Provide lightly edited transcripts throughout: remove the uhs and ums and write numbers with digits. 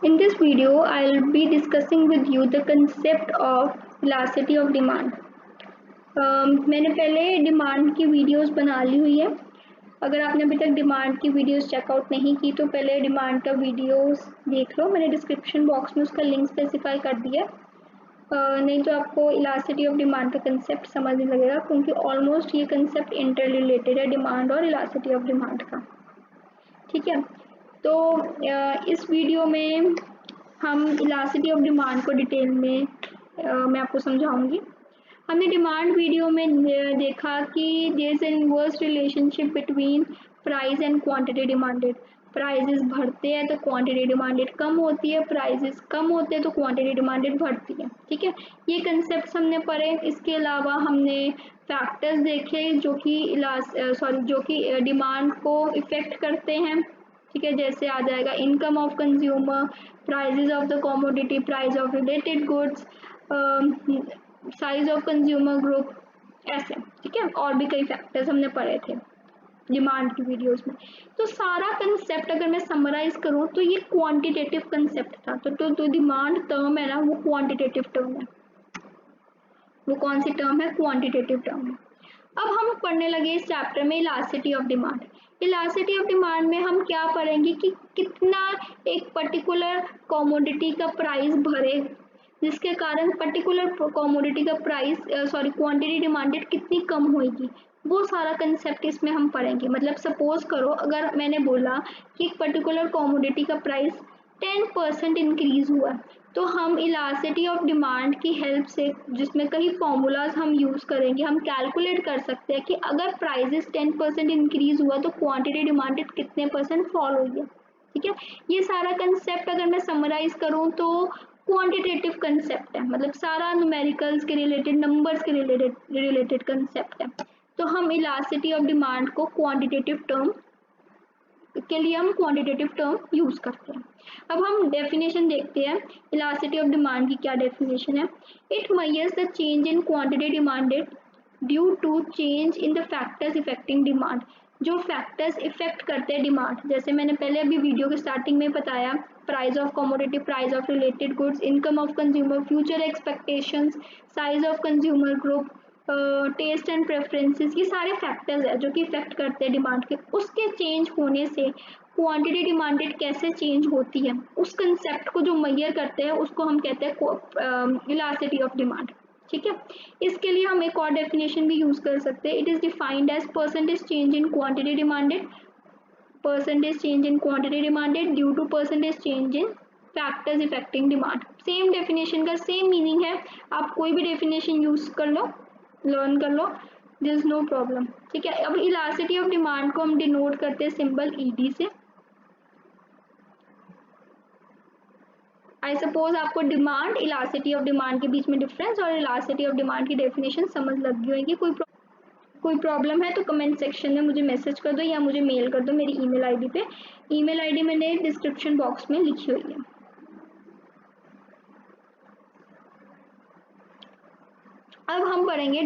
In this video, I'll be discussing with you the concept of elasticity of demand. मैंने पहले demand की videos बना ली हुई है। अगर आपने अभी तक डिमांड की वीडियोस चेकआउट नहीं की तो पहले डिमांड का वीडियोस देख लो, मैंने डिस्क्रिप्शन बॉक्स में उसका लिंक स्पेसिफाई कर दिया। नहीं तो आपको इलास्टिसिटी ऑफ डिमांड का कंसेप्ट समझ नहीं लगेगा, क्योंकि ऑलमोस्ट ये कंसेप्ट इंटर रिलेटेड है डिमांड और इलास्टिसिटी ऑफ डिमांड का। ठीक है, तो इस वीडियो में हम इलास्टिसिटी ऑफ डिमांड को डिटेल में मैं आपको समझाऊंगी। हमने डिमांड वीडियो में देखा कि there is an inverse relationship between price and quantity demanded. Prices बढ़ते हैं तो क्वांटिटी डिमांडेड कम होती है, प्राइजेस कम होते हैं तो क्वांटिटी डिमांडेड बढ़ती है। ठीक है, ये कंसेप्ट हमने पढ़े। इसके अलावा हमने फैक्टर्स देखे जो कि डिमांड को इफेक्ट करते हैं। ठीक है, जैसे आ जाएगा income of consumer, prices of the commodity, price of related goods, size of consumer group, ऐसे। ठीक है, और भी कई फैक्टर्स हमने पढ़े थे डिमांड की वीडियोस में। तो सारा कंसेप्ट अगर मैं समराइज करूं तो ये क्वांटिटेटिव कंसेप्ट था। तो डिमांड टर्म है ना, वो क्वांटिटेटिव टर्म है। वो कौन सी टर्म है? क्वांटिटेटिव टर्म है। अब हम पढ़ने लगे इस चैप्टर में elasticity of demand. Elasticity of demand में हम क्या पढ़ेंगे कि कितना एक पर्टिकुलर कमोडिटी का प्राइस बढ़े, जिसके कारण पर्टिकुलर कमोडिटी का प्राइस क्वांटिटी डिमांडेड कितनी कम होगी, वो सारा कंसेप्ट इसमें हम पढ़ेंगे। मतलब सपोज करो अगर मैंने बोला कि एक पर्टिकुलर कमोडिटी का प्राइस 10% इंक्रीज हुआ, तो हम इलास्टिसिटी ऑफ डिमांड की हेल्प से, जिसमें कई फॉर्मूलाज हम यूज़ करेंगे, हम कैलकुलेट कर सकते हैं कि अगर प्राइजेस 10% इंक्रीज हुआ तो क्वांटिटी डिमांडेड कितने परसेंट फॉल हुई है। ठीक है, ये सारा कंसेप्ट अगर मैं समराइज करूँ तो क्वांटिटेटिव कंसेप्ट है, मतलब सारा न्यूमेरिकल्स के रिलेटेड, नंबर्स के रिलेटेड कंसेप्ट है। तो हम इलास्टिसिटी ऑफ डिमांड को क्वांटिटेटिव टर्म के लिए हम क्वांटिटेटिव टर्म यूज करते हैं। अब हम डेफिनेशन देखते हैं इलास्टिसिटी ऑफ डिमांड की। क्या डेफिनेशन है? It measures the change in quantity demanded due to change in the factors affecting demand. जो फैक्टर्स इफेक्ट करते हैं डिमांड, जैसे मैंने पहले अभी वीडियो के स्टार्टिंग में बताया, price of commodity, price of related goods, income of consumer, future expectations, size of consumer group, taste and preferences, ये सारे फैक्टर्स है जो कि इफेक्ट करते हैं डिमांड के। उसके चेंज होने से क्वांटिटी डिमांडेड कैसे चेंज होती है, उस कंसेप्ट को जो मेजर करते हैं उसको हम कहते हैं इलास्टिसिटी ऑफ डिमांड। ठीक है, इसके लिए हम एक और डेफिनेशन भी यूज कर सकते हैं। It is defined as percentage change in quantity demanded, percentage change in quantity demanded due to percentage change in factors affecting demand. Same definition का सेम मीनिंग है, आप कोई भी डेफिनेशन यूज कर लो, लर्न कर लो, दिस इज नो प्रॉब्लम। ठीक है, अब इलास्टिसिटी ऑफ डिमांड को हम डिनोट करते हैं सिंबल ईडी से। आई सपोज आपको डिमांड, इलास्टिसिटी ऑफ डिमांड के बीच में डिफरेंस और इलास्टिसिटी ऑफ डिमांड की डेफिनेशन समझ लग गई होगी। कोई प्रॉब्लम है तो कमेंट सेक्शन में मुझे मैसेज कर दो या मुझे मेल कर दो मेरी ईमेल आईडी पे। ईमेल आईडी मैंने डिस्क्रिप्शन बॉक्स में लिखी हुई है। अब हम पढ़ेंगे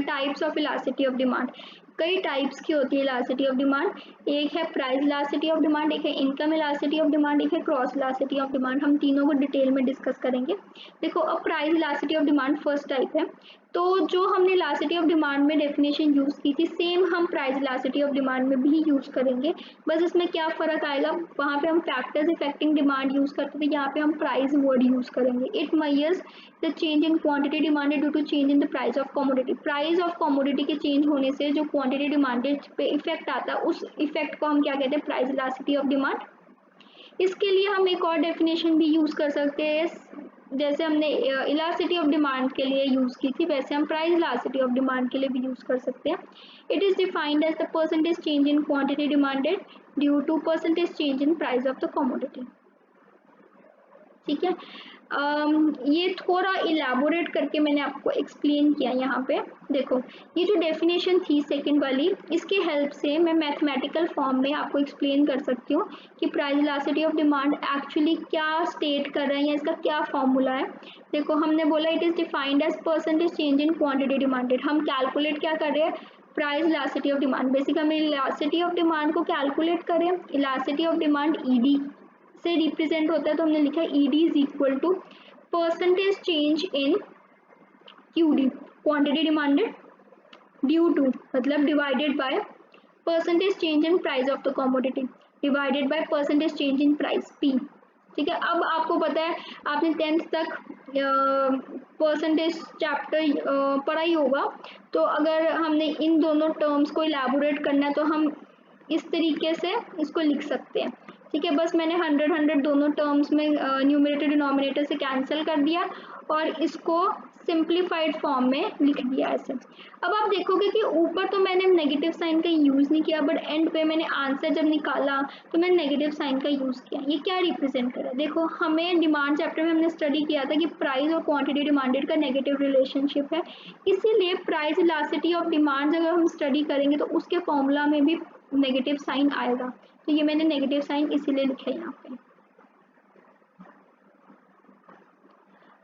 types of elasticity of demand. कई टाइप्स की होती है इलास्टिसिटी ऑफ डिमांड। एक है प्राइस इलास्टिसिटी ऑफ डिमांड, एक है इनकम इलास्टिसिटी ऑफ डिमांड, एक है क्रॉस इलास्टिसिटी ऑफ डिमांड। हम तीनों को डिटेल में डिस्कस करेंगे। देखो, अब price elasticity of demand first type है। तो जो हमने इलास्टिसिटी ऑफ डिमांड में डेफिनेशन यूज़ की थी, सेम हम प्राइस इलास्टिसिटी ऑफ डिमांड में भी यूज़ करेंगे। बस इसमें क्या फ़र्क आएगा, वहाँ पे हम फैक्टर्स इफेक्टिंग डिमांड यूज़ करते थे, यहाँ पे हम प्राइस वर्ड यूज़ करेंगे। It measures the change in quantity demanded due to change in the price of commodity. Price of commodity के चेंज होने से जो क्वांटिटी डिमांडेड पे इफेक्ट आता है, उस इफेक्ट को हम क्या कहते हैं? Price elasticity of demand. इसके लिए हम एक और डेफिनेशन भी यूज़ कर सकते हैं, जैसे हमने इलास्टिसिटी ऑफ डिमांड के लिए यूज़ की थी, वैसे हम प्राइस इलास्टिसिटी ऑफ डिमांड के लिए भी यूज़ कर सकते हैं। It is defined as the percentage change in quantity demanded due to percentage change in price of the commodity. ठीक है, ये थोड़ा इलेबोरेट करके मैंने आपको एक्सप्लेन किया यहाँ पे। देखो, ये जो डेफिनेशन थी सेकंड वाली, इसके हेल्प से मैं मैथमेटिकल फॉर्म में आपको एक्सप्लेन कर सकती हूँ कि price elasticity of demand actually क्या स्टेट कर रहे हैं या इसका क्या फॉर्मूला है। देखो, हमने बोला it is defined as percentage change in quantity demanded. हम कैलकुलेट क्या कर रहे हैं? Price elasticity of demand. Basic हमें इलास्टिसिटी ऑफ डिमांड को कैलकुलेट करें। इलास्टिसिटी ऑफ डिमांड ईडी से रिप्रेजेंट होता है, तो हमने लिखा है ED is equal to percentage change in QD, quantity demanded, due to मतलब divided by percentage change in price of the commodity divided by percentage change in price P. ठीक है, अब आपको पता है आपने 10th तक परसेंटेज चैप्टर पढ़ा ही होगा, तो अगर हमने इन दोनों टर्म्स को इलैबोरेट करना है तो हम इस तरीके से इसको लिख सकते हैं। ठीक है, बस मैंने 100 दोनों टर्म्स में न्यूमरेटर डिनोमिनेटर से कैंसिल कर दिया और इसको सिंप्लीफाइड फॉर्म में लिख दिया ऐसे। अब आप देखोगे कि ऊपर तो मैंने नेगेटिव साइन का यूज़ नहीं किया, बट एंड पे मैंने आंसर जब निकाला तो मैंने नेगेटिव साइन का यूज़ किया। ये क्या रिप्रेजेंट कर रहा है? देखो, हमें डिमांड चैप्टर में हमने स्टडी किया था कि प्राइस और क्वांटिटी डिमांडेड का नेगेटिव रिलेशनशिप है, इसीलिए प्राइस इलास्टिसिटी ऑफ डिमांड अगर हम स्टडी करेंगे तो उसके फॉर्मूला में भी नेगेटिव साइन आएगा। तो ये मैंने नेगेटिव साइन इसीलिए लिखा है यहाँ पे।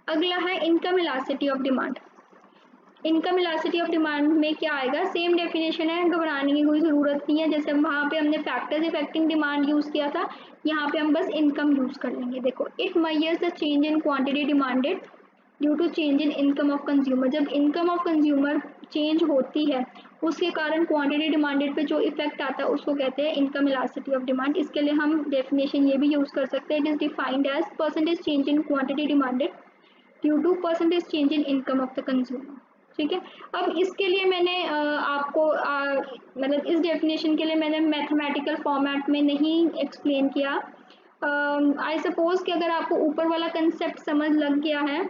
अगला है income elasticity of demand. Income elasticity of demand में क्या आएगा? सेम डेफिनेशन है, घबराने की कोई ज़रूरत नहीं है। जैसे वहाँ पे हमने फैक्टर्स इफेक्टिंग डिमांड यूज़ किया था, यहाँ पे हम बस इनकम यूज़ कर लेंगे। देखो, it measures the change in quantity demanded due to change in income of consumer. जब इनकम ऑफ कंज्यूमर चेंज होती है उसके कारण क्वांटिटी डिमांडेड पे जो इफेक्ट आता है उसको कहते हैं इनकम इलास्टिसिटी ऑफ डिमांड। इसके लिए हम डेफिनेशन ये भी यूज़ कर सकते हैं, it is defined as percentage change in quantity demanded due to percentage change in income of the consumer. ठीक है, अब इसके लिए मैंने आपको मतलब इस डेफिनेशन के लिए मैंने मैथमेटिकल फॉर्मेट में नहीं एक्सप्लेन किया। आई सपोज कि अगर आपको ऊपर वाला कंसेप्ट समझ लग गया है,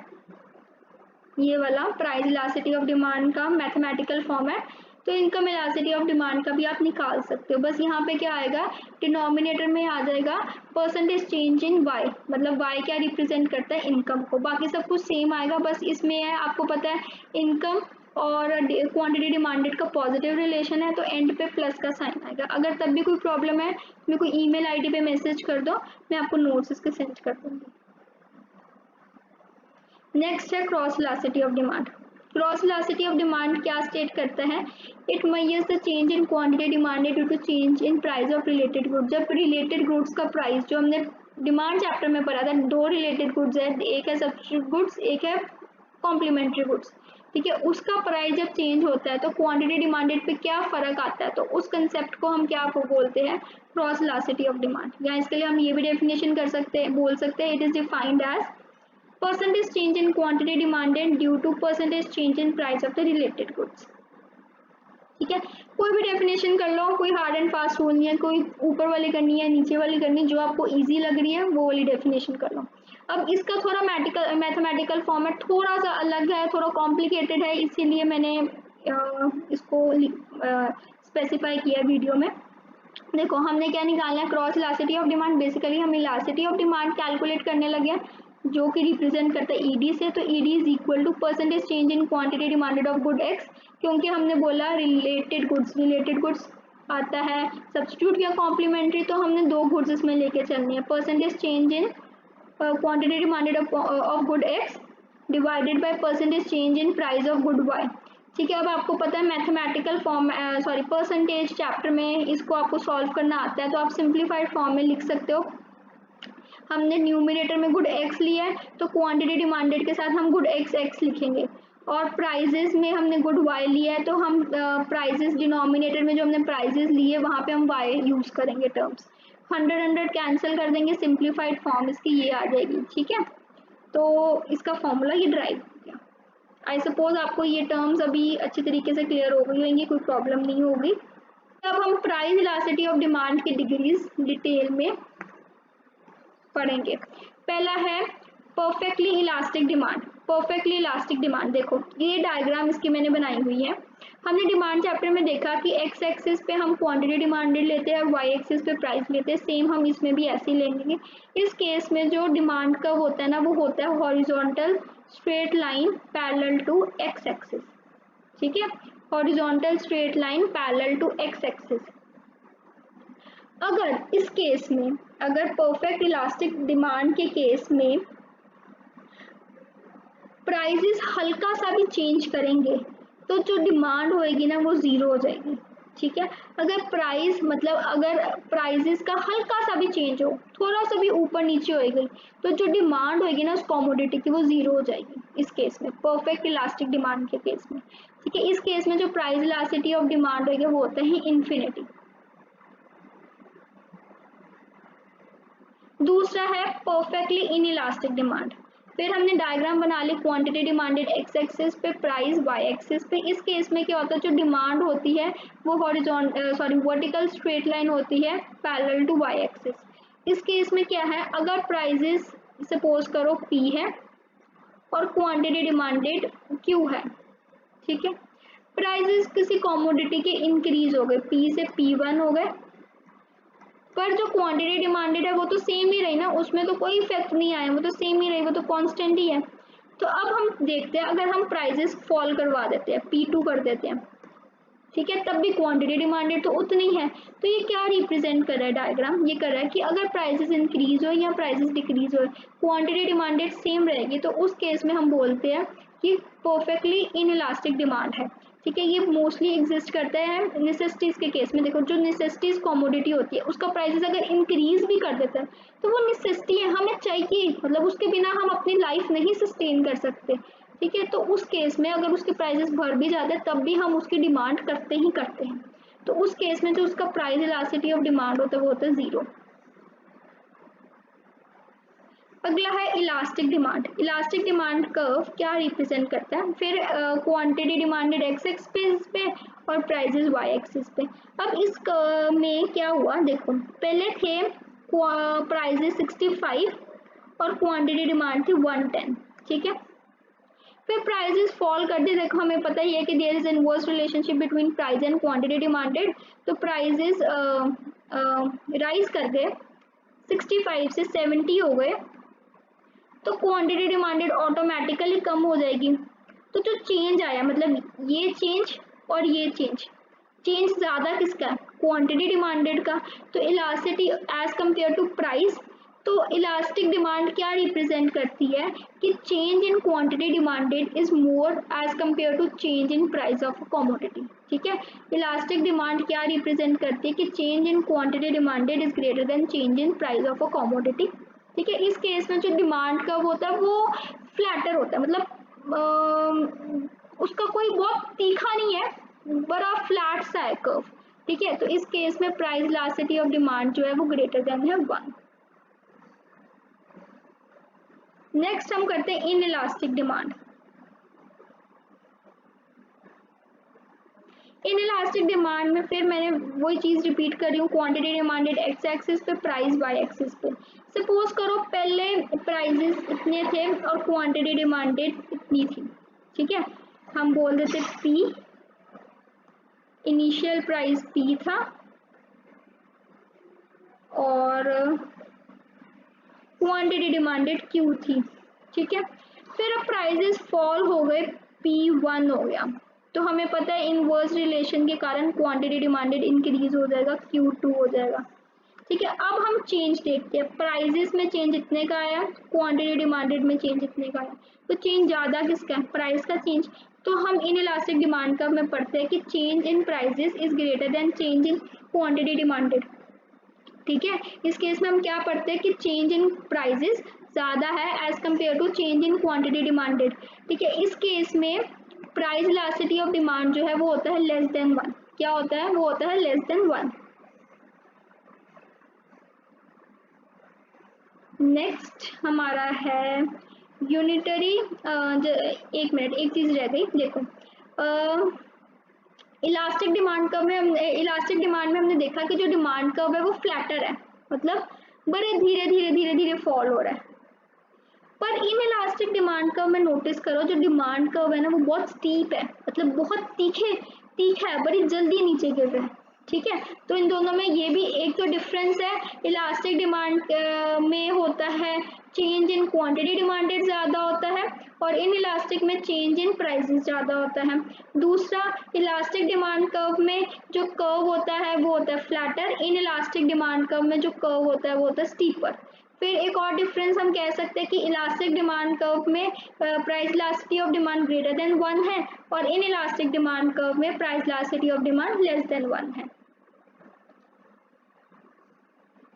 ये वाला प्राइस इलास्टिसिटी ऑफ डिमांड का मैथमेटिकल फॉर्मेट, तो इनकम इलास्टिसिटी ऑफ डिमांड का भी आप निकाल सकते हो। बस यहाँ पे क्या आएगा, डिनोमिनेटर में आ जाएगा परसेंटेज चेंज इन वाई, मतलब वाई क्या रिप्रेजेंट करता है? इनकम को। बाकी सब कुछ सेम आएगा, बस इसमें है आपको पता है इनकम और क्वांटिटी डिमांडेड का पॉजिटिव रिलेशन है, तो एंड पे प्लस का साइन आएगा। अगर तब भी कोई प्रॉब्लम है मेरे को ईमेल आईडी पे मैसेज कर दो, मैं आपको नोट्स इसके सेंड कर दूँगी। नेक्स्ट है cross elasticity of demand. Cross elasticity of demand क्या स्टेट करता है? It measures the change in quantity demanded due to change in price of related goods. जब रिलेटेड गुड्स का प्राइस, जो हमने डिमांड चैप्टर में पढ़ा था, दो रिलेटेड गुड्स है, एक है सब्स्टिट्यूट गुड्स, एक है कॉम्प्लीमेंट्री गुड्स। ठीक है, उसका प्राइस जब चेंज होता है तो क्वांटिटी डिमांडेड पे क्या फर्क आता है, तो उस कंसेप्ट को हम क्या बोलते हैं? Cross elasticity of demand. या इसके लिए हम ये भी डेफिनेशन कर सकते हैं, बोल सकते हैं, it is defined as percentage change in quantity demanded due to percentage change in price of the related goods। ठीक है, कोई भी डेफिनेशन कर लो, कोई हार्ड एंड फास्ट रूल नहीं है, कोई ऊपर वाली करनी है नीचे वाली करनी है, जो आपको इजी लग रही है वो वाली डेफिनेशन कर लो। अब इसका थोड़ा मैथमेटिकल फॉर्मेट थोड़ा सा अलग है, थोड़ा कॉम्प्लिकेटेड है, इसीलिए मैंने इसको स्पेसिफाई किया वीडियो में। देखो, हमने क्या निकालना है? Cross elasticity of demand. Basically हम इलास्टिसिटी ऑफ डिमांड कैलकुलेट करने लगे हैं, जो कि रिप्रेजेंट करता है ईडी से। तो ED is equal to percentage change in quantity demanded of good X, क्योंकि हमने बोला रिलेटेड गुड्स आता है सब्स्टिट्यूट या कॉम्प्लीमेंट्री, तो हमने दो गुड्स इसमें लेके चलनी है। Percentage change in quantity demanded of good X divided by percentage change in price of good Y. ठीक है, अब आपको पता है मैथमेटिकल फॉर्म परसेंटेज चैप्टर में इसको आपको सॉल्व करना आता है, तो आप सिंप्लीफाइड फॉर्म में लिख सकते हो। हमने न्यूमिनेटर में गुड एक्स लिया है, तो क्वांटिटी डिमांडेड के साथ हम गुड एक्स लिखेंगे, और प्राइजेस में हमने गुड वाई लिया है, तो हम प्राइजेस डिनोमिनेटर में जो हमने प्राइजेस लिए वहाँ पे हम वाई यूज़ करेंगे टर्म्स। 100 कैंसिल कर देंगे, सिंप्लीफाइड फॉर्म इसकी ये आ जाएगी। ठीक है, तो इसका फॉर्मूला ये ड्राइव हो गया। आई सपोज आपको ये टर्म्स अभी अच्छी तरीके से क्लियर हो गई होंगी, कोई प्रॉब्लम नहीं होगी। अब हम प्राइस इलास्टिसिटी ऑफ डिमांड की डिग्रीज डिटेल में पढ़ेंगे। पहला है perfectly elastic demand. Perfectly elastic demand, देखो ये डायग्राम इसकी मैंने बनाई हुई है। हमने डिमांड चैप्टर में देखा कि एक्स एक्सिस पे हम क्वांटिटी डिमांडेड लेते हैं, वाई एक्सिस पे प्राइस लेते हैं, सेम हम इसमें भी ऐसे ही लेंगे। इस केस में जो डिमांड का होता है ना, वो होता है horizontal straight line parallel to X axis. ठीक है, horizontal straight line parallel to X axis. अगर इस केस में, अगर परफेक्ट इलास्टिक डिमांड के केस में प्राइसेस हल्का सा भी चेंज करेंगे तो जो डिमांड होएगी ना वो ज़ीरो हो जाएगी। ठीक है। अगर प्राइस मतलब अगर प्राइजेस का हल्का सा भी चेंज हो, थोड़ा सा भी ऊपर नीचे होएगी, तो जो डिमांड होगी ना उस कमोडिटी की वो जीरो हो जाएगी इस केस में, परफेक्ट इलास्टिक डिमांड के केस में। ठीक है, इस केस में जो प्राइस इलास्टिसिटी ऑफ डिमांड होगी वो होता है इन्फिनिटी। दूसरा है परफेक्टली इनइलास्टिक डिमांड। फिर हमने डायग्राम बना ली, क्वांटिटी डिमांडेड एक्स एक्सिस पे, प्राइस वाई एक्सिस पे। इस केस में क्या होता है, जो डिमांड होती है वो वर्टिकल स्ट्रेट लाइन होती है पैरेलल टू वाई एक्सिस। इस केस में क्या है, अगर प्राइजेस सपोज करो पी है और क्वांटिटी डिमांडेड क्यू है, ठीक है, प्राइजेस किसी कमोडिटी के इंक्रीज हो गए, पी से P1 हो गए, पर जो क्वांटिटी डिमांडेड है वो तो सेम ही रही ना, उसमें तो कोई इफेक्ट नहीं आया, वो तो सेम ही रही, वो तो कांस्टेंट ही है। तो अब हम देखते हैं, अगर हम प्राइजेस फॉल करवा देते हैं, P2 कर देते हैं, ठीक है, तब भी क्वांटिटी डिमांडेड तो उतनी है। तो ये क्या रिप्रेजेंट कर रहा है डायग्राम, ये कर रहा है कि अगर प्राइसेस इंक्रीज हो या प्राइसेस डिक्रीज हो, क्वांटिटी डिमांडेड सेम रहेगी, तो उस केस में हम बोलते हैं कि परफेक्टली इनइलास्टिक डिमांड है। ठीक है, ये मोस्टली एग्जिस्ट करता है नेसेसिटीज के केस में। देखो, जो नेसेसिटीज कमोडिटी होती है उसका प्राइसेस अगर इंक्रीज भी कर देता है तो वो नेसेसिटी है, हमें चाहिए, मतलब उसके बिना हम अपनी लाइफ नहीं सस्टेन कर सकते। ठीक है, तो उस केस में अगर उसके प्राइसेस बढ़ भी जाते हैं तब भी हम उसकी डिमांड करते ही करते हैं। तो उस केस में जो उसका प्राइस इलास्टिसिटी ऑफ डिमांड होता है वो होता है जीरो। अगला है elastic demand. Elastic demand curve क्या रिप्रेजेंट करता है, फिर क्वांटिटी डिमांडेड एक्स एक्सिस पे और प्राइसेस वाई एक्सिस पे। अब इस कर्व में क्या हुआ, देखो पहले थे प्राइसेस 65 और क्वांटिटी डिमांड थी 110, ठीक है। फिर प्राइसेस फॉल कर दी, देखो हमें पता ही है कि there is inverse relationship between price and quantity demanded. तो प्राइसेस राइज कर गए, 65 से 70 हो गए, तो क्वांटिटी डिमांडेड ऑटोमेटिकली कम हो जाएगी। तो जो चेंज आया, मतलब ये चेंज और ये चेंज, चेंज ज़्यादा किसका है, क्वांटिटी डिमांडेड का। तो elasticity as compare to price, तो इलास्टिक डिमांड क्या रिप्रेजेंट करती है कि change in quantity demanded is more as compare to change in price of commodity. ठीक है, इलास्टिक डिमांड क्या रिप्रेजेंट करती है कि change in quantity demanded is greater than change in price of a commodity. ठीक है, इस केस में जो डिमांड कर्व होता है वो फ्लैटर होता है, मतलब उसका कोई बहुत तीखा नहीं है, बड़ा फ्लैट सा है कर्व। ठीक है, तो इस केस में प्राइस इलास्टिसिटी ऑफ डिमांड जो है वो ग्रेटर देन है 1। नेक्स्ट हम करते हैं in elastic demand. In elastic demand में फिर मैंने वही चीज रिपीट कर रही हूँ, क्वांटिटी डिमांडेड एक्स एक्सिस पे, प्राइस वाई एक्सिस पे। सपोज करो पहले प्राइजेस इतने थे और क्वांटिटी डिमांडेड इतनी थी, ठीक है, हम बोल देते पी, इनिशियल प्राइस पी था और क्वांटिटी डिमांडेड क्यू थी। ठीक है, फिर अब प्राइजेस फॉल हो गए, P1 हो गया, तो हमें पता है इनवर्स रिलेशन के कारण क्वांटिटी डिमांडेड इंक्रीज हो जाएगा, Q2 हो जाएगा। ठीक है, अब हम चेंज देखते हैं, प्राइजेस में चेंज इतने का आया, क्वांटिटी डिमांडेड में चेंज इतने का आया, तो चेंज ज़्यादा किसका है, प्राइस का चेंज। तो हम इन इलास्टिक डिमांड का में पढ़ते हैं कि change in prices is greater than change in quantity demanded. ठीक है, इस केस में हम क्या पढ़ते हैं कि चेंज इन प्राइजेस ज़्यादा है as compare to change in quantity demanded. ठीक है, इस केस में प्राइस इलास्टिसिटी ऑफ डिमांड जो है वो होता है लेस देन 1। क्या होता है, वो होता है लेस देन 1। नेक्स्ट हमारा है यूनिटरी, एक मिनट, एक चीज रह गई, देखो इलास्टिक डिमांड कर्व में इलास्टिक डिमांड में हमने देखा कि जो डिमांड कर्व है वो फ्लैटर है, मतलब बड़े धीरे धीरे धीरे धीरे फॉल हो रहा है। पर इन इलास्टिक डिमांड कर्व में नोटिस करो, जो डिमांड कर्व है ना वो बहुत स्टीप है, मतलब बहुत तीखा है, बड़ी जल्दी नीचे गिर रहा है। ठीक है, तो इन दोनों में ये भी एक तो डिफरेंस है, इलास्टिक डिमांड में होता है चेंज इन क्वांटिटी डिमांडेड ज़्यादा होता है और इन इलास्टिक में चेंज इन प्राइसेस ज़्यादा होता है। दूसरा, इलास्टिक डिमांड कर्व में जो कर्व होता है वो होता है flatter, in elastic demand curve में जो कर्व होता है वो होता है स्टीपर। फिर एक और डिफरेंस हम कह सकते हैं कि इलास्टिक डिमांड कर्व में price elasticity of demand greater than 1 है और इन इलास्टिक डिमांड कर्व में price elasticity of demand less than 1 है।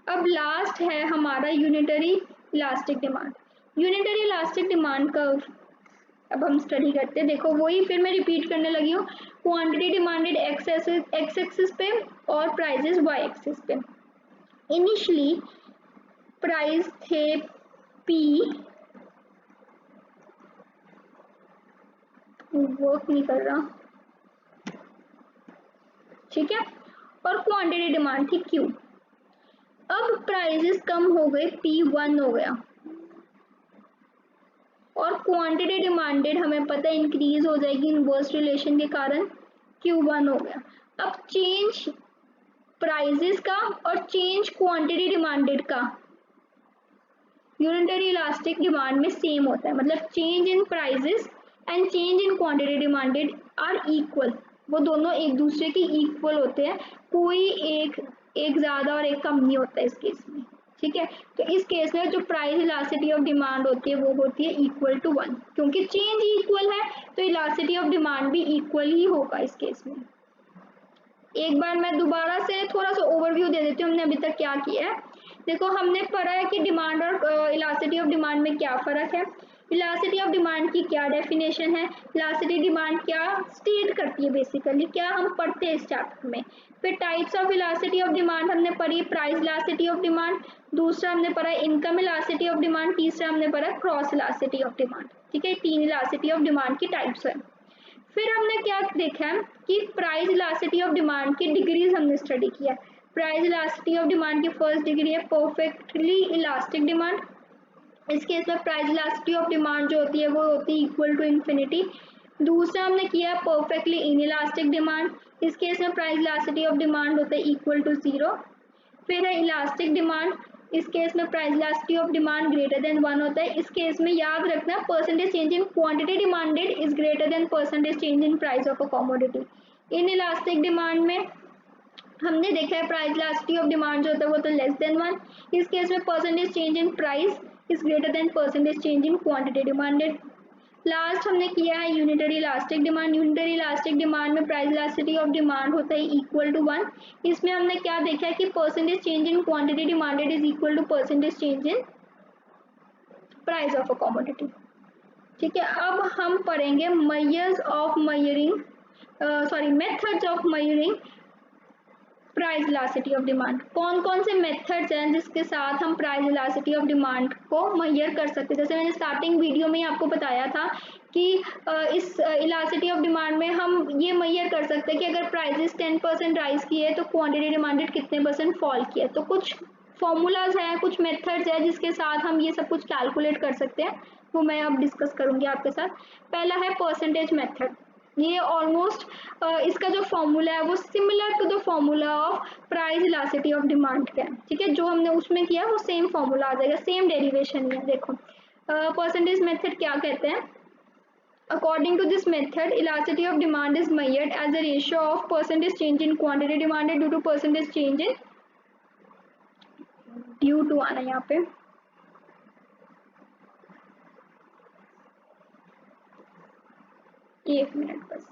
अब लास्ट है हमारा unitary elastic demand. Unitary elastic demand curve अब हम स्टडी करते हैं। देखो वही फिर मैं रिपीट करने लगी हूँ, क्वांटिटी डिमांडेड एक्स एक्सिस पे और प्राइजेस वाई एक्सिस पे। इनिशियली प्राइस थे पी, वर्क नहीं कर रहा, ठीक है, और क्वांटिटी डिमांड थी क्यू। अब प्राइजेस कम हो गए, P1 हो गया और क्वांटिटी डिमांडेड हमें पता है इंक्रीज हो जाएगी इनवर्स रिलेशन के कारण, Q1 हो गया। अब चेंज प्राइजेस का और चेंज क्वांटिटी डिमांडेड का यूनिटरी इलास्टिक डिमांड में सेम होता है, मतलब change in prices and change in quantity demanded are equal, वो दोनों एक दूसरे के इक्वल होते हैं, कोई एक ज़्यादा और एक कम नहीं होता इस केस में, ठीक है। तो इस केस में जो प्राइस इलास्टिसिटी ऑफ डिमांड होती है वो होती है इक्वल टू 1, क्योंकि चेंज इक्वल है तो इलास्टिसिटी ऑफ डिमांड भी इक्वल ही होगा इस केस में। एक बार मैं दोबारा से थोड़ा सा ओवरव्यू दे देती हूँ हमने अभी तक क्या किया है। देखो हमने पढ़ा है कि डिमांड और इलास्टिसिटी ऑफ डिमांड में क्या फ़र्क है, इलास्टिसिटी ऑफ डिमांड की क्या डेफिनेशन है, इलास्टिसिटी डिमांड क्या स्टेट करती है, बेसिकली क्या हम पढ़ते हैं इस चैप्टर में। फिर types of elasticity of demand हमने पढ़ी, प्राइस इलास्टिसिटी ऑफ डिमांड, दूसरा हमने पढ़ा इनकम इलास्टिसिटी ऑफ डिमांड, तीसरा हमने पढ़ा क्रॉस इलास्टिसिटी ऑफ डिमांड, ठीक है। 3 इलास्टिसिटी ऑफ डिमांड की टाइप्स है। फिर हमने क्या देखा है कि प्राइस इलास्टिसिटी ऑफ डिमांड की डिग्रीज हमने स्टडी किया। प्राइस इलास्टिसिटी ऑफ डिमांड की फर्स्ट डिग्री है परफेक्टली इलास्टिक डिमांड, इस केस में प्राइस इलास्टिसिटी ऑफ डिमांड जो होती है वो होती है इक्वल टू इन्फिनिटी। दूसरा हमने किया परफेक्टली इनइलास्टिक डिमांड, इस केस में प्राइस इलास्टिसिटी ऑफ डिमांड होता है इक्वल टू 0। फिर है इलास्टिक डिमांड, इस केस में price elasticity of demand greater than 1 होता है, इस केस में याद रखना percentage change in quantity demanded is greater then percentage change in price of a commodity. In elastic demand में हमने देखा है प्राइस इलास्टिसिटी ऑफ डिमांड जो होता है वो तो लेस देन 1, इस केस में percentage change in price is greater then percentage change in quantity demanded. Last हमने किया है unitary elastic demand, unitary elastic demand में प्राइस इलास्टिसिटी ऑफ डिमांड होता है इक्वल टू 1, इसमें हमने क्या देखा है कि percentage change in quantity demanded is equal to percentage change in price of a commodity, ठीक है। अब हम पढ़ेंगे measures of measuring methods of measuring price elasticity of demand. कौन कौन से मेथड्स हैं जिसके साथ हम प्राइस इलास्टिसिटी ऑफ डिमांड को मेजर कर सकते हैं। जैसे मैंने स्टार्टिंग वीडियो में ही आपको बताया था कि इस इलास्टिसिटी ऑफ डिमांड में हम ये मेजर कर सकते हैं कि अगर प्राइसेस 10% राइज किए तो क्वांटिटी डिमांडेड कितने % फॉल किया। तो कुछ फॉर्मूलाज हैं, कुछ मेथड्स हैं जिसके साथ हम ये सब कुछ कैलकुलेट कर सकते हैं, वो मैं अब डिस्कस करूँगी आपके साथ। पहला है परसेंटेज मेथड, ये ऑलमोस्ट इसका जो फॉर्मूला है वो similar to the formula of price elasticity of demand का है, ठीक है। जो हमने उसमें किया वो सेम फॉर्मूला आ जाएगा, सेम डेरिवेशन है। देखो परसेंटेज मेथड क्या कहते हैं, according to this method elasticity of demand is measured as a ratio of percentage change in quantity demanded due to percentage change in due to आना यहाँ पे एक मिनट बस,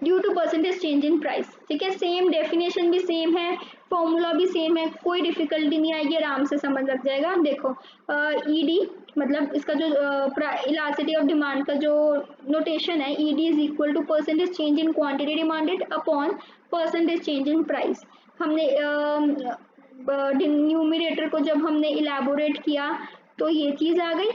due to percentage change in price, ठीक है। Same definition भी same है, formula भी सेम है, कोई डिफिकल्टी नहीं आएगी, आराम से समझ लग जाएगा। देखो ईडी मतलब इसका जो इलास्टिसिटी ऑफ डिमांड का जो नोटेशन है, ED is equal to percentage change in quantity demanded upon percentage change in price. हमने न्यूमरेटर को जब हमने इलेबोरेट किया तो ये चीज़ आ गई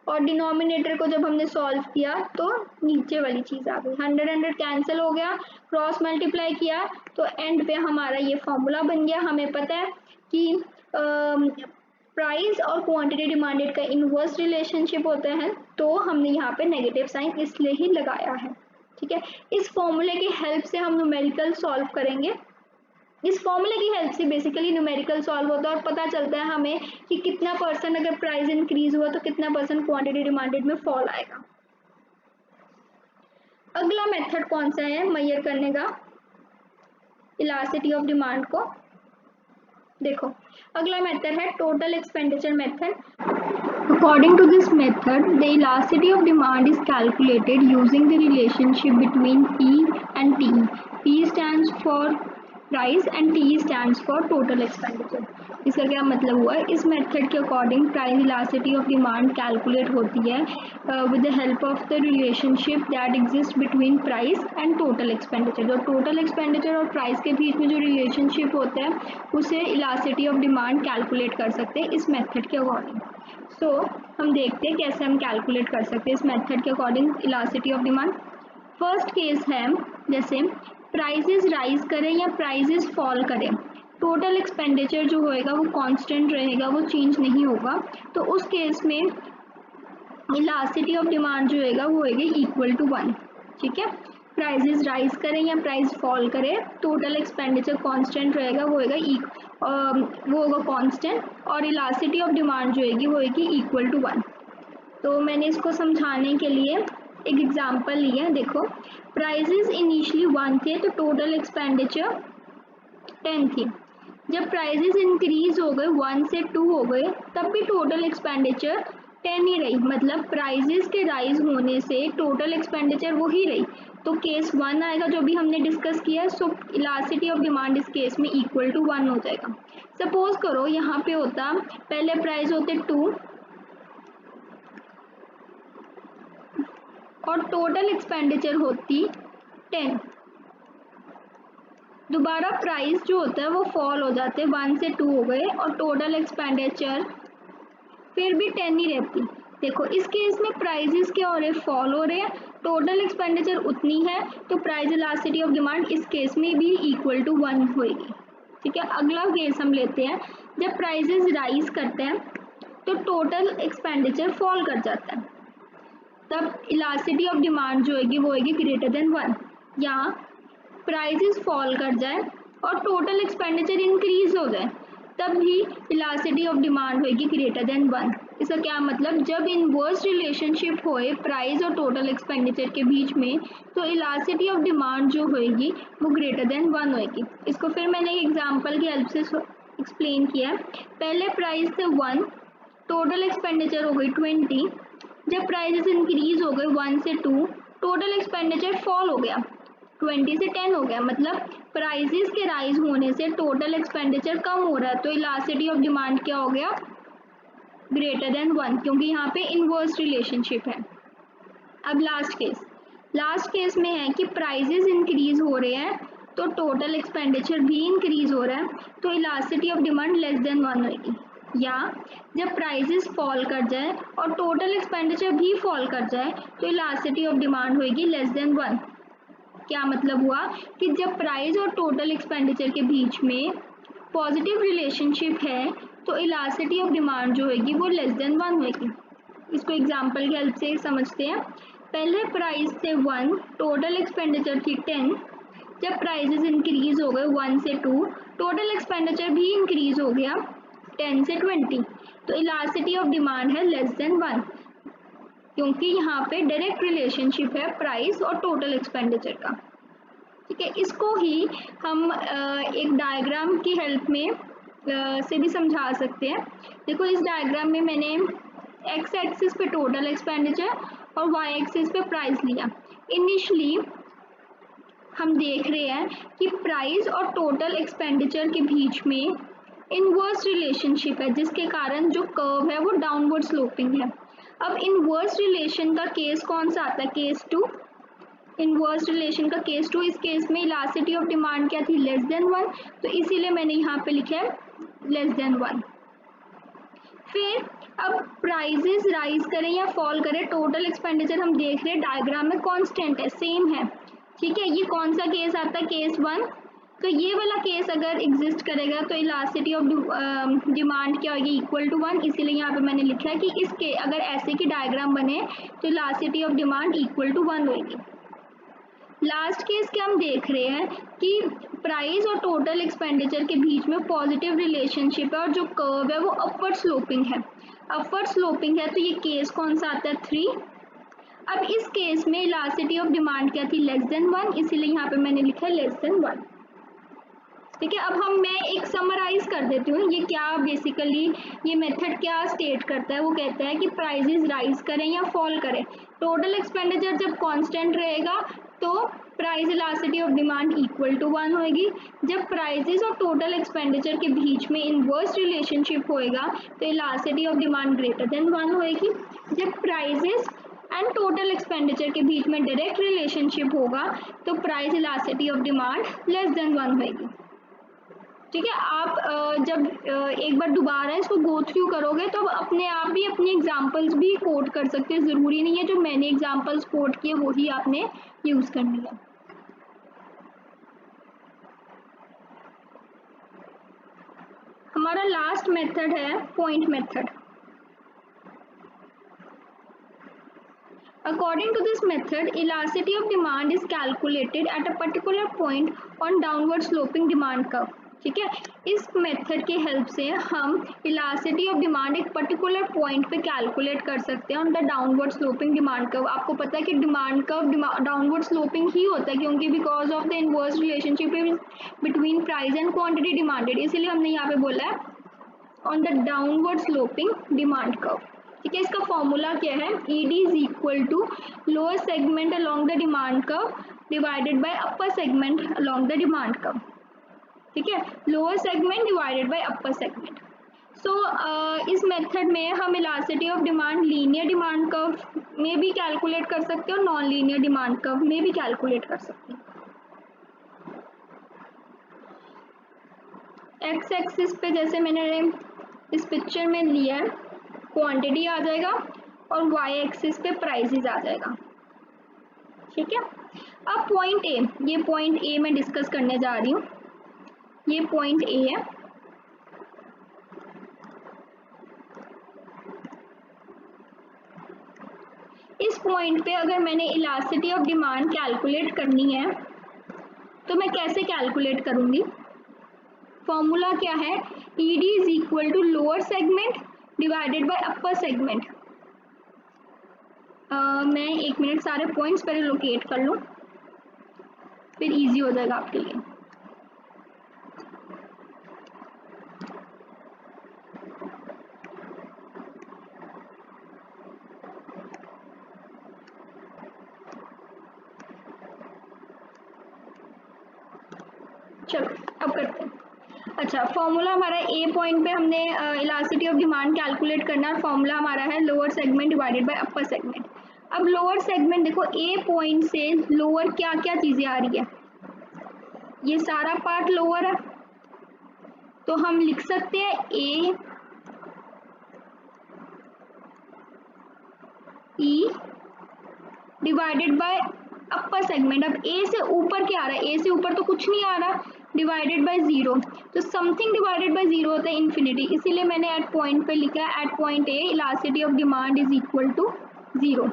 और डिनोमिनेटर को जब हमने सॉल्व किया तो नीचे वाली चीज़ आ गई, 100 कैंसिल हो गया, क्रॉस मल्टीप्लाई किया तो एंड पे हमारा ये फॉर्मूला बन गया। हमें पता है कि प्राइस और क्वांटिटी डिमांडेड का इनवर्स रिलेशनशिप होता है, तो हमने यहाँ पे नेगेटिव साइन इसलिए ही लगाया है, ठीक है। इस फॉर्मूले की हेल्प से हम न्यूमेरिकल सॉल्व करेंगे, इस फॉर्मूले की हेल्प से बेसिकली न्यूमेरिकल सॉल्व होता है और पता चलता है हमें कि कितना % अगर प्राइस इंक्रीज हुआ तो कितना % क्वांटिटी डिमांडेड में फॉल आएगा। अगला मेथड कौन सा है मेजर करने का, इलास्टिसिटी ऑफ डिमांड को। देखो अगला मेथड है total expenditure method. According to this method, the elasticity of demand is calculated using the relationship between P and T. P stands for price and T stands for total expenditure. इसका क्या मतलब हुआ? इस method के according price elasticity of demand calculate होती है with the help of the relationship that exist between price and total expenditure. जो total expenditure और प्राइस के बीच में जो रिलेशनशिप होता है उसे इलास्टिसिटी ऑफ डिमांड कैलकुलेट कर सकते हैं इस मेथड के अकॉर्डिंग। तो हम देखते हैं कैसे हम कैलकुलेट कर सकते हैं इस मेथड के according elasticity of demand. First case है जैसे प्राइसेस राइज करें या प्राइसेस फॉल करें, टोटल एक्सपेंडिचर जो होएगा वो कांस्टेंट रहेगा, वो चेंज नहीं होगा। तो उस केस में इलास्टिसिटी ऑफ डिमांड जो होएगा वो होएगी इक्वल टू 1। ठीक है, प्राइसेस राइज करें या प्राइस फॉल करें, टोटल एक्सपेंडिचर कांस्टेंट रहेगा, वो होगा कांस्टेंट, और इलास्टिसिटी ऑफ डिमांड जो होगी वो होगी इक्वल टू 1। तो मैंने इसको समझाने के लिए एक एग्जांपल लिया। देखो प्राइसेस इनिशियली 1 थे तो टोटल एक्सपेंडिचर 10 थी। जब प्राइसेस इंक्रीज हो गए 1 से 2 हो गए तब भी टोटल एक्सपेंडिचर 10 ही रही, मतलब प्राइसेस के राइज होने से टोटल एक्सपेंडिचर वो ही रही। तो केस 1 आएगा जो भी हमने डिस्कस किया। सो इलास्टिसिटी ऑफ डिमांड इस केस में इक्वल टू 1 हो जाएगा। सपोज करो यहाँ पे होता पहले प्राइस होते 2 और टोटल एक्सपेंडिचर होती 10। दोबारा प्राइस जो होता है वो फॉल हो जाते हैं, 1 से 2 हो गए और टोटल एक्सपेंडिचर फिर भी 10 ही रहती। देखो इस केस में प्राइसेस क्या हो रहे हैं, फॉल हो रहे हैं, टोटल एक्सपेंडिचर उतनी है, तो प्राइस इलास्टिसिटी ऑफ डिमांड इस केस में भी इक्वल टू 1 होगी। ठीक है, अगला केस हम लेते हैं जब प्राइसेस राइज करते हैं तो टोटल एक्सपेंडिचर फॉल कर जाता है, तब इलास्टिसिटी ऑफ डिमांड जो होगी वो होगी ग्रेटर देन 1। या प्राइसेस फॉल कर जाए और टोटल एक्सपेंडिचर इंक्रीज हो जाए तब भी इलास्टिसिटी ऑफ डिमांड होगी ग्रेटर देन 1। इसका क्या मतलब, जब इनवर्स रिलेशनशिप होए प्राइस और टोटल एक्सपेंडिचर के बीच में तो इलास्टिसिटी ऑफ डिमांड जो होएगी वो ग्रेटर देन 1 होएगी। इसको फिर मैंने एक एग्जांपल की हेल्प से एक्सप्लेन किया। पहले प्राइस थे 1, टोटल एक्सपेंडिचर हो गई 20। जब प्राइसेस इंक्रीज हो गए 1 से 2, टोटल एक्सपेंडिचर फॉल हो गया, 20 से 10 हो गया, मतलब प्राइसेस के राइज होने से टोटल एक्सपेंडिचर कम हो रहा है, तो इलास्टिसिटी ऑफ डिमांड क्या हो गया, ग्रेटर देन 1, क्योंकि यहाँ पे इनवर्स रिलेशनशिप है। अब लास्ट केस में है कि प्राइसेस इंक्रीज हो रहे हैं तो टोटल एक्सपेंडिचर भी इंक्रीज हो रहा है, तो elasticity of demand less than 1 होगी। या जब प्राइसेस फॉल कर जाए और टोटल एक्सपेंडिचर भी फॉल कर जाए तो इलास्टिसिटी ऑफ डिमांड होगी लेस देन 1। क्या मतलब हुआ कि जब प्राइस और टोटल एक्सपेंडिचर के बीच में पॉजिटिव रिलेशनशिप है तो इलास्टिसिटी ऑफ डिमांड जो होगी वो लेस देन 1 होगी। इसको एग्जांपल की हेल्प से समझते हैं। पहले प्राइस थे 1, टोटल एक्सपेंडिचर थी 10। जब प्राइसेस इंक्रीज हो गए 1 से 2, टोटल एक्सपेंडिचर भी इंक्रीज हो गया 10 से 20, तो इलास्टिसिटी ऑफ डिमांड है लेस देन 1, क्योंकि यहाँ पे डायरेक्ट रिलेशनशिप है प्राइस और टोटल एक्सपेंडिचर का। ठीक है, इसको ही हम एक डायग्राम की हेल्प में से भी समझा सकते हैं। देखो इस डायग्राम में मैंने एक्स एक्सिस पे टोटल एक्सपेंडिचर और वाई एक्सिस पे प्राइस लिया। इनिशियली हम देख रहे हैं कि प्राइस और टोटल एक्सपेंडिचर के बीच में इनवर्स रिलेशनशिप है, जिसके कारण जो कर्व है वो डाउनवर्ड स्लोपिंग है। अब इनवर्स रिलेशन का केस कौन सा आता है, केस 2। इनवर्स रिलेशन का केस 2, इस केस में इलास्टिसिटी ऑफ डिमांड क्या थी, लेस देन 1, तो इसीलिए मैंने यहाँ पे लिखा है लेस देन 1। फिर अब प्राइसेस राइज करें या फॉल करें, टोटल एक्सपेंडिचर हम देख रहे हैं डायग्राम में कांस्टेंट है, सेम है। ठीक है, ये कौन सा केस आता है, केस 1। तो ये वाला केस अगर एग्जिस्ट करेगा तो इलास्टिसिटी ऑफ डिमांड क्या होगी, इक्वल टू 1। इसीलिए यहाँ पे मैंने लिखा है कि इसके अगर ऐसे की डायग्राम बने तो elasticity of demand equal to 1 होगी। लास्ट केस क्या हम देख रहे हैं कि प्राइस और टोटल एक्सपेंडिचर के बीच में पॉजिटिव रिलेशनशिप है और जो कर्व है वो अपवर्ड स्लोपिंग है। अपवर्ड स्लोपिंग है तो ये केस कौन सा आता है, 3। अब इस केस में इलास्टिसिटी ऑफ डिमांड क्या थी, लेस देन 1, इसीलिए यहाँ पे मैंने लिखा है लेस देन 1। ठीक है, अब मैं एक समराइज कर देती हूँ ये क्या बेसिकली ये मेथड क्या स्टेट करता है। वो कहता है कि प्राइजेस राइज करें या फॉल करें, टोटल एक्सपेंडिचर जब कांस्टेंट रहेगा तो price elasticity of demand equal to 1 होगी। जब प्राइजेस और टोटल एक्सपेंडिचर के बीच में इनवर्स रिलेशनशिप होएगा तो elasticity of demand greater than 1 होएगी। जब प्राइजेस एंड टोटल एक्सपेंडिचर के बीच में डायरेक्ट रिलेशनशिप होगा तो price elasticity of demand less than 1 होएगी। ठीक है, आप जब एक बार दोबारा इसको गो थ्रू करोगे तो अपने आप भी अपनी एग्जांपल्स भी कोट कर सकते हैं, ज़रूरी नहीं है जो मैंने एग्जांपल्स कोट किए वही आपने यूज़ करनी है। हमारा लास्ट मेथड है point method. According to this method, elasticity of demand is calculated at a particular point on downward sloping demand curve. ठीक है, इस मेथड के हेल्प से हम इलास्टिसिटी ऑफ डिमांड एक पर्टिकुलर पॉइंट पे कैलकुलेट कर सकते हैं on the downward sloping demand curve. आपको पता है कि डिमांड कर्व डाउनवर्ड स्लोपिंग ही होता है क्योंकि because of the inverse relationship between price and quantity demanded, इसीलिए हमने यहाँ पे बोला है on the downward sloping demand curve. ठीक है, इसका फॉर्मूला क्या है, ED is equal to lower segment along the demand curve divided by upper segment along the demand curve. ठीक है, lower segment divided by upper segment. So इस method में हम elasticity of demand linear demand curve में भी calculate कर सकते हैं और नॉन लीनियर डिमांड कर्व में भी कैलकुलेट कर सकते हैं। एक्स एक्सिस पे जैसे मैंने इस पिक्चर में लिया है क्वांटिटी आ जाएगा और वाई एक्सिस पे प्राइसेस आ जाएगा। ठीक है, अब पॉइंट ए, ये पॉइंट ए मैं डिस्कस करने जा रही हूँ। ये पॉइंट ए है, इस पॉइंट पे अगर मैंने इलास्टिसिटी ऑफ डिमांड कैलकुलेट करनी है तो मैं कैसे कैलकुलेट करूँगी, फॉर्मूला क्या है, ED is equal to lower segment divided by upper segment. मैं एक मिनट सारे पॉइंट्स पहले लोकेट कर लूँ फिर इजी हो जाएगा आपके लिए। चलो अब करते हैं। अच्छा, फॉर्मूला हमारा ए पॉइंट पे हमने इलास्टिसिटी ऑफ डिमांड कैलकुलेट करना है। फॉर्मूला हमारा है lower segment divided by upper segment. अब लोअर सेगमेंट देखो, ए पॉइंट से लोअर क्या क्या चीज़ें आ रही है, ये सारा पार्ट लोअर है तो हम लिख सकते हैं ए ई डिवाइडेड बाय अपर सेगमेंट। अब ए से ऊपर क्या आ रहा है, ए से ऊपर तो कुछ नहीं आ रहा, डिवाइडेड बाय 0, तो समथिंग डिवाइडेड बाय 0 होता है इन्फिनिटी, इसीलिए मैंने एट पॉइंट पे लिखा है at point A elasticity of demand is equal to 0।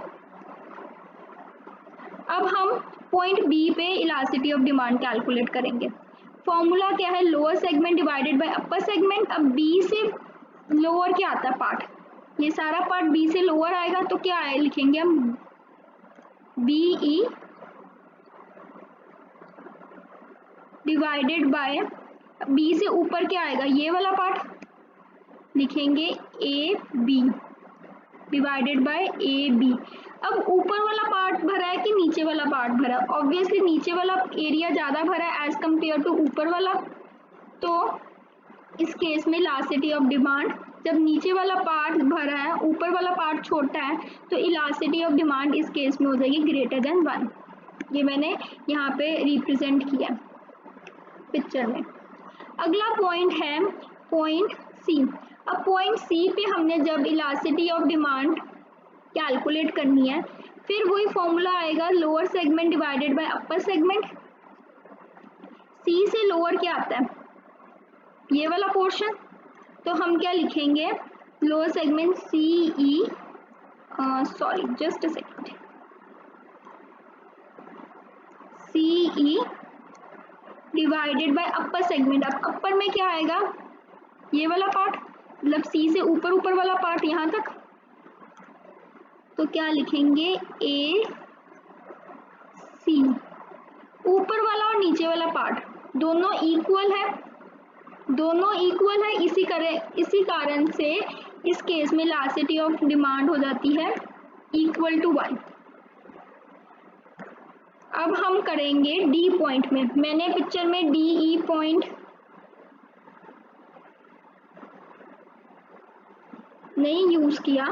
अब हम पॉइंट बी पे इलास्टिसिटी ऑफ डिमांड कैलकुलेट करेंगे। फॉर्मूला क्या है, lower segment divided by upper segment. अब बी से लोअर क्या आता है पार्ट, ये सारा पार्ट बी से लोअर आएगा तो क्या है, लिखेंगे हम B E divided by, B से ऊपर क्या आएगा, ये वाला पार्ट लिखेंगे A B divided by A B. अब ऊपर वाला पार्ट भरा है कि नीचे वाला पार्ट भरा है, ऑब्वियसली नीचे वाला एरिया ज़्यादा भरा है एज कम्पेयर टू ऊपर वाला, तो इस केस में इलास्टिसिटी ऑफ डिमांड, जब नीचे वाला पार्ट भरा है ऊपर वाला पार्ट छोटा है तो इलास्टिसिटी ऑफ डिमांड इस केस में हो जाएगी ग्रेटर देन 1। ये मैंने यहाँ पे रिप्रेजेंट किया पिक्चर में। अगला पॉइंट है पॉइंट सी। अब पॉइंट सी पे हमने जब इलास्टिसिटी ऑफ डिमांड कैलकुलेट करनी है फिर वही फॉर्मूला आएगा lower segment divided by upper segment. C से लोअर क्या आता है, ये वाला पोर्शन, तो हम क्या लिखेंगे, lower segment C E, sorry just a second, C E divided by upper segment. अब अपर में क्या आएगा, ये वाला पार्ट, मतलब सी से ऊपर ऊपर वाला पार्ट यहाँ तक, तो क्या लिखेंगे ए सी, ऊपर वाला और नीचे वाला पार्ट, दोनों इक्वल है, दोनों इक्वल है, इसी कारण से इस केस में इलास्टिसिटी ऑफ डिमांड हो जाती है इक्वल टू 1। अब हम करेंगे डी पॉइंट में। मैंने पिक्चर में डी ई पॉइंट नहीं यूज किया,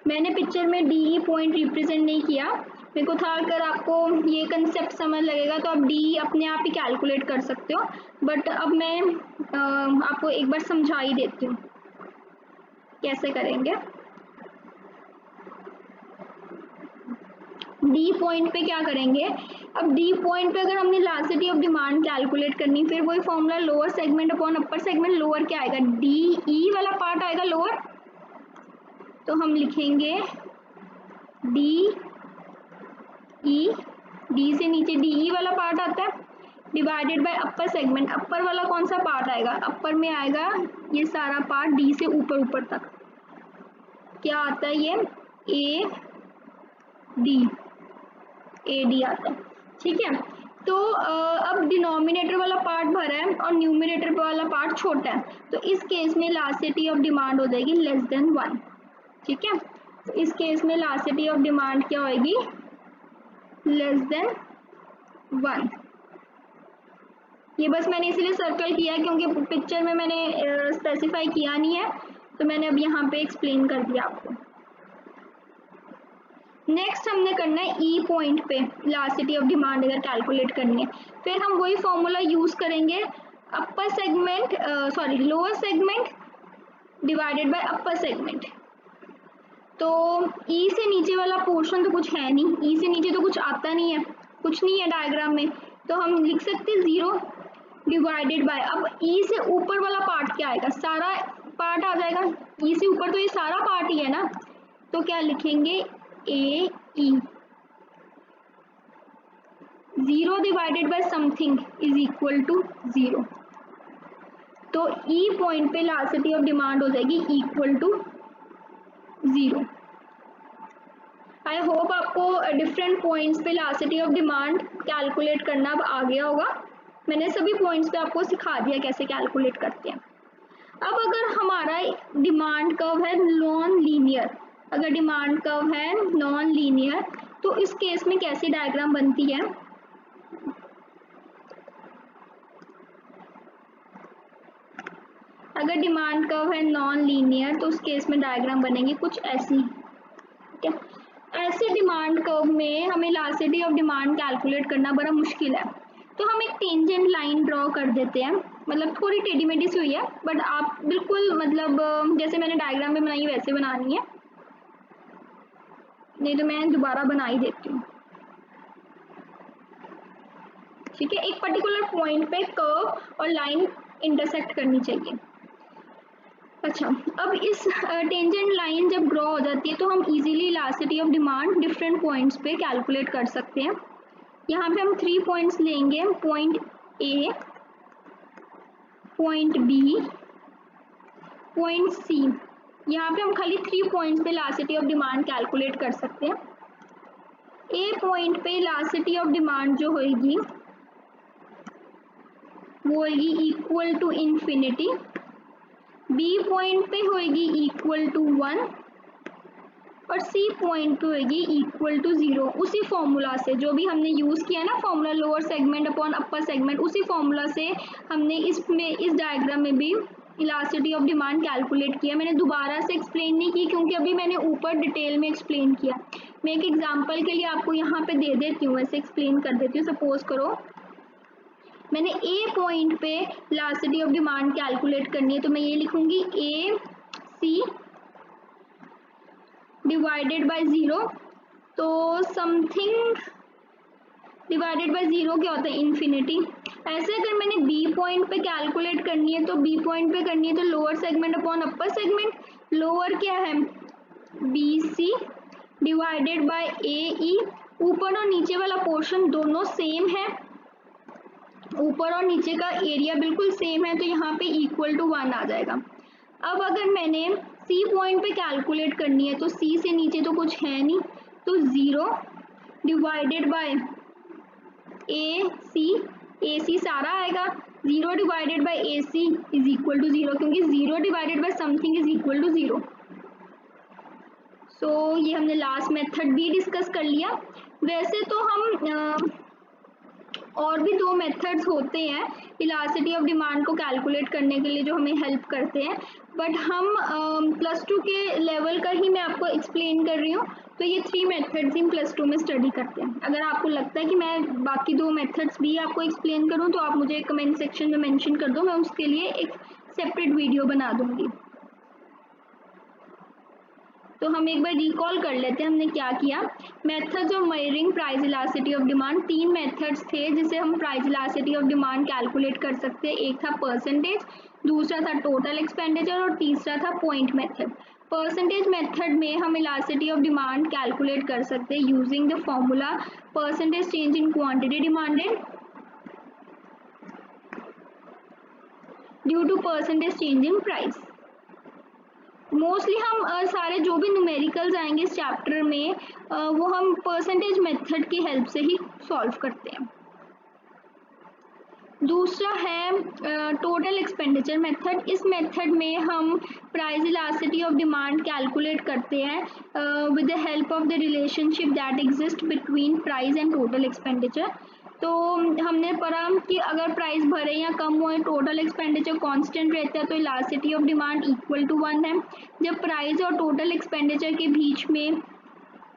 मैंने पिक्चर में डी ई पॉइंट रिप्रेजेंट नहीं किया। मेरे को था अगर आपको ये कंसेप्ट समझ लगेगा तो आप डी अपने आप ही कैलकुलेट कर सकते हो, बट अब मैं आपको एक बार समझा ही देती हूँ कैसे करेंगे। डी पॉइंट पे क्या करेंगे, अब डी पॉइंट पे अगर हमने इलास्टिसिटी ऑफ डिमांड कैलकुलेट करनी, फिर वही formula lower segment upon upper segment. Lower क्या आएगा, डी ई वाला पार्ट आएगा लोअर, तो हम लिखेंगे डी ई, डी से नीचे डी ई वाला पार्ट आता है, डिवाइडेड बाय अपर सेगमेंट। अपर वाला कौन सा पार्ट आएगा, अपर में आएगा ये सारा पार्ट डी से ऊपर ऊपर तक, क्या आता है ये ए डी आता है, ठीक है। तो अब डिनोमिनेटर वाला पार्ट भरा है और न्यूमिनेटर वाला पार्ट छोटा है, तो इस केस में इलास्टिसिटी ऑफ डिमांड हो जाएगी लेस देन 1, ठीक है। तो इस केस में इलास्टिसिटी ऑफ डिमांड क्या होगी, लेस देन 1। ये बस मैंने इसीलिए सर्कल किया क्योंकि पिक्चर में मैंने स्पेसिफाई किया नहीं है, तो मैंने अब यहाँ पे एक्सप्लेन कर दिया आपको। नेक्स्ट हमने करना है ई पॉइंट पे इलास्टिसिटी ऑफ डिमांड अगर कैलकुलेट करनी है, फिर हम वही फॉर्मूला यूज करेंगे, upper segment sorry lower segment divided by upper segment. तो ई से नीचे वाला पोर्शन तो कुछ है नहीं, ई से नीचे तो कुछ आता नहीं है, कुछ नहीं है डायग्राम में, तो हम लिख सकते हैं 0 डिवाइडेड बाय, अब ई से ऊपर वाला पार्ट क्या आएगा, सारा पार्ट आ जाएगा, ई से ऊपर तो ये सारा पार्ट ही है ना, तो क्या लिखेंगे A E, 0 divided by something is equal to 0। तो ई पॉइंट पे इलास्टिसिटी ऑफ डिमांड हो जाएगी इक्वल टू 0। आई होप आपको डिफरेंट पॉइंट्स पे इलास्टिसिटी ऑफ डिमांड कैलकुलेट करना अब आ गया होगा। मैंने सभी पॉइंट्स पे आपको सिखा दिया कैसे कैलकुलेट करते हैं। अब अगर हमारा डिमांड कर्व है नॉन लीनियर, अगर डिमांड कर्व है नॉन लीनियर तो इस केस में कैसी डायग्राम बनती है, अगर डिमांड कर्व है नॉन लीनियर तो उस केस में डायग्राम बनेगी कुछ ऐसी, ठीक है। ऐसे डिमांड कर्व में हमें इलास्टिसिटी ऑफ डिमांड कैलकुलेट करना बड़ा मुश्किल है, तो हम एक टेंजेंट लाइन ड्रॉ कर देते हैं, मतलब थोड़ी टेढ़ी मेढ़ी सी हुई है, बट आप बिल्कुल मतलब जैसे मैंने डायग्राम में बनाई वैसे बनानी है, नहीं तो मैं दोबारा बना ही देती हूँ, ठीक है। एक पर्टिकुलर पॉइंट पे कर्व और लाइन इंटरसेक्ट करनी चाहिए। अच्छा, अब इस टेंजेंट लाइन जब ड्रॉ हो जाती है तो हम easily elasticity of demand different points पे कैलकुलेट कर सकते हैं। यहाँ पे हम 3 पॉइंट्स लेंगे, point A, point B, point C. यहाँ पे हम खाली 3 पॉइंट्स पे इलास्टिसिटी ऑफ डिमांड कैलकुलेट कर सकते हैं। ए पॉइंट पे इलास्टिसिटी ऑफ डिमांड जो होगी वो होगी equal to infinity, B point पे होगी इक्वल टू 1 और सी पॉइंट पे होगी इक्वल टू 0। उसी फॉर्मूला से जो भी हमने यूज़ किया ना formula lower segment upon upper segment, उसी फॉर्मूला से हमने इस डायग्राम में भी इलास्टिसिटी ऑफ डिमांड कैलकुलेट किया। मैंने दोबारा से एक्सप्लेन नहीं की क्योंकि अभी मैंने ऊपर डिटेल में एक्सप्लेन किया। मैं एक एग्जाम्पल के लिए आपको यहाँ पे दे देती हूँ, ऐसे एक्सप्लेन कर देती हूँ। सपोज करो मैंने ए पॉइंट पे इलास्टिसिटी ऑफ डिमांड कैलकुलेट करनी है, तो मैं ये लिखूंगी ए सी डिवाइडेड बाय 0, तो समथिंग डिवाइडेड बाय 0 क्या होता है, इन्फिनिटी। ऐसे अगर मैंने बी पॉइंट पे कैलकुलेट करनी है तो बी पॉइंट पे करनी है तो lower segment upon upper segment, lower क्या है बी सी डिवाइडेड बाय ए ई, ऊपर और नीचे वाला पोर्शन दोनों सेम है, ऊपर और नीचे का एरिया बिल्कुल सेम है, तो यहाँ पे इक्वल टू 1 आ जाएगा। अब अगर मैंने सी पॉइंट पे कैलकुलेट करनी है तो सी से नीचे तो कुछ है नहीं, तो 0 divided by A C AC सारा आएगा, 0 divided by AC is equal to 0, क्योंकि 0 divided by something is equal to 0। So ये हमने लास्ट मेथड भी डिस्कस कर लिया। वैसे तो हम और भी दो मेथड्स होते हैं इलास्टिसिटी ऑफ डिमांड को कैलकुलेट करने के लिए जो हमें हेल्प करते हैं, बट हम +2 के लेवल का ही मैं आपको एक्सप्लेन कर रही हूँ। तो ये 3 मेथड्स हम +2 में स्टडी करते हैं। अगर आपको लगता है कि मैं बाकी 2 मेथड्स भी आपको एक्सप्लेन करूँ तो आप मुझे कमेंट सेक्शन में मेंशन कर दो, मैं उसके लिए एक सेपरेट वीडियो बना दूंगी। तो हम एक बार रिकॉल कर लेते हैं हमने क्या किया। Methods of measuring price elasticity of demand, 3 methods थे जिसे हम price elasticity of demand calculate कर सकते हैं। एक था परसेंटेज, दूसरा था टोटल एक्सपेंडिचर और तीसरा था पॉइंट मेथड। परसेंटेज मेथड में हम इलास्टिसिटी ऑफ डिमांड कैलकुलेट कर सकते हैं using the formula percentage change in quantity demanded due to percentage change in price. Mostly हम सारे जो भी न्यूमेरिकल्स आएंगे इस चैप्टर में वो हम परसेंटेज मेथड की हेल्प से ही सॉल्व करते हैं। दूसरा है टोटल एक्सपेंडिचर मेथड। इस मेथड में हम price elasticity of demand calculate करते हैं with the help of the relationship that exist between price and total expenditure. तो हमने पढ़ा कि अगर प्राइस बढ़े या कम हुए, टोटल एक्सपेंडिचर कांस्टेंट रहता है तो elasticity of demand equal to 1 है। जब प्राइस और टोटल एक्सपेंडिचर के बीच में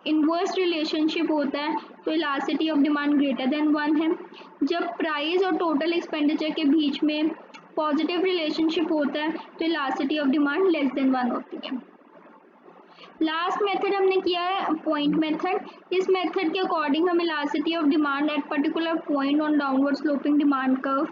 इनवर्स रिलेशनशिप होता है तो elasticity of demand greater than 1 है। जब प्राइस और टोटल एक्सपेंडिचर के बीच में पॉजिटिव रिलेशनशिप होता है तो elasticity of demand less than 1 होती है। लास्ट मेथड हमने किया है पॉइंट मेथड। इस मेथड के अकॉर्डिंग हम elasticity of demand at particular point on downward sloping demand curve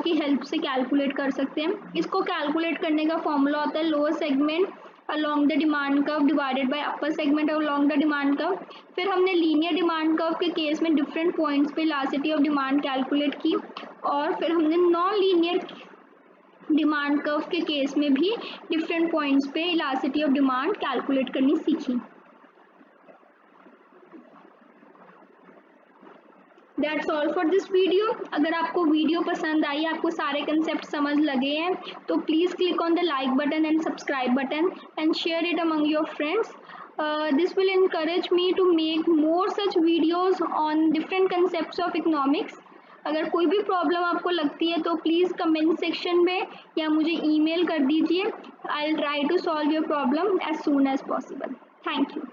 की हेल्प से कैलकुलेट कर सकते हैं। इसको कैलकुलेट करने का फॉर्मूला होता है lower segment along the demand curve divided by upper segment along the demand curve। फिर हमने लीनियर डिमांड कर्व के केस में डिफरेंट पॉइंट्स पे इलास्टिसिटी ऑफ डिमांड कैलकुलेट की, और फिर हमने नॉन लीनियर डिमांड कर्व के केस में भी डिफरेंट पॉइंट्स पे इलास्टिसिटी ऑफ डिमांड कैलकुलेट करनी सीखी। That's all for this video. अगर आपको वीडियो पसंद आई, आपको सारे कंसेप्ट समझ लगे हैं, तो please click on the like button and subscribe button and share it among your friends. This will encourage me to make more such videos on different concepts of economics। अगर कोई भी प्रॉब्लम आपको लगती है तो प्लीज़ कमेंट सेक्शन में या मुझे ईमेल कर दीजिए। I will try to solve your problem as soon as possible. Thank you.